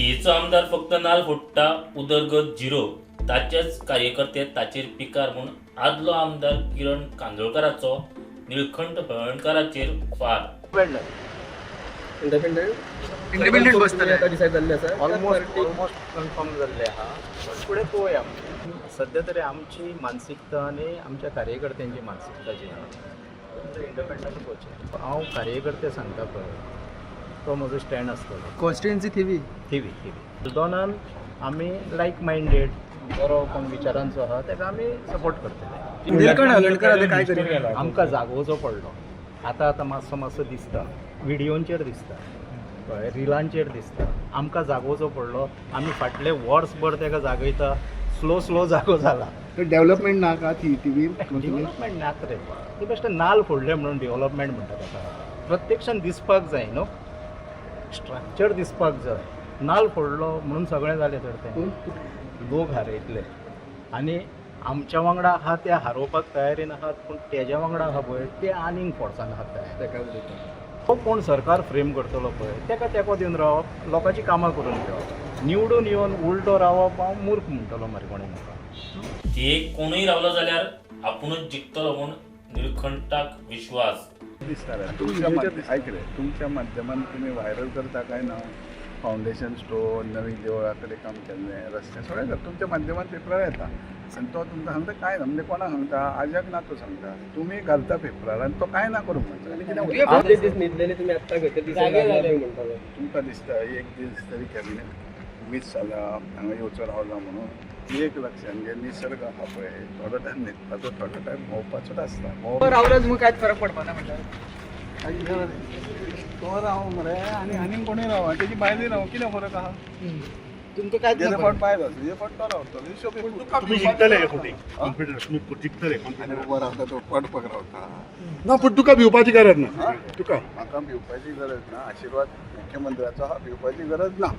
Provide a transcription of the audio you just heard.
तियेचो आमदार फक्त नाल फोडटा उदरगत झिरो ताचेच कार्यकर्ते ताचेर पिकार म्हूण आदलो आमदार किरण कांदोळकराचो निळखंठ हळणकाराचेर फार इंडिपेंडेंट बसतले आता डिसाइड जाल्ले आसा ऑलमोस्ट कन्फर्म जाल्ले आहा पण फुडें पळोवया सध्या तरी आमची मानसिकता आनी आमच्या कार्यकर्त्यांची मानसिकता जी आहा इंडिपेंडंट पळोवचें हांव कार्यकर्ते सांगता पळय तो म्हजो स्टँड आसतलो कॉन्स्टिट्युएन्सी थिवी दोनान आमी लायक मायंडेड बरो कोण विचारांचो आहा ताका आमी सपोर्ट करतले निळकंठ हळणकर आतां काय करीत आमकां जागोवचो पडलो आतां मातसो दिसता व्हिडिओंचेर दिसता कळ्ळें रिलांचेर दिसता आमकां जागोवचो पडलो आमी फाटले वर्सभर ताका जागयता स्लो जागो जाला डेव्हलपमेंट ना का टीव्ही डेव्हलपमेंट नात रे ती बेश्टे नाल फोडले म्हणून डेव्हलपमेंट म्हणटा ताका प्रत्यक्षान दिसपाक जाय न्हू स्ट्रक्चर दिसपाक जाय नाल फोडलो म्हणून सगळें जालें तर तें लोक हारयतले आनी आमच्या वांगडा आहा ते हारोवपाक तयारीन आहात पूण तेज्या वांगडा आहा पळय ते आनीक फोर्सान आहात तयार तो कोण सरकार फ्रेम करतलो पळय ताका तेंको दिवन रावप लोकांची कामां करून घेवप निवडून येवन उलटो रावप हांव मूर्ख म्हणटलो मरे कोणें म्हाका तियेक कोणूय रावलो जाल्यार आपुणूच जिखतलो म्हूण निळखंठाक विश्वास दिसता तुमच्या माध्यमान तुम्ही व्हायरल करता काय ना फाउंडेशन स्टोन नवी देवळा कडेन काम केल्लें रस्ते सगळें करता तुमच्या माध्यमान पेपरार येता आनी तो तुमकां सांगता काय ना म्हणजे कोणाक सांगता आजाक ना तो सांगता तुमी घालता पेपरार आनी तो काय ना करूंक म्हणटा आनी कितें तुमकां दिसता एक दीस तरी कॅबिनेट मीस जाला हांगा येवचो रावला म्हणून एक लक्षान जे निसर्ग आहा पळय थोडो टायम न्हिदपाचो थोडो टायम भोंवपाचोच आसता रावल्याच मग कांयच फरक पडपाना म्हणल्यार तो राव मरे आनी कोणूय राव तेजी भायली राव कितें फरक आहा तुमकां कांयच जेजो ना फावट भायर आसा तेजे फावट तो रावतलो तुम्ही जिंकतले फुटी कॉन्फिडन्स तुम्ही जिंकतले आनी उबो रावता तो पडपाक रावता ना पण तुका भिवपाची गरज ना तुका म्हाका भिवपाची गरज ना आशिर्वाद मुख्यमंत्र्याचो आहा भिवपाची गरज ना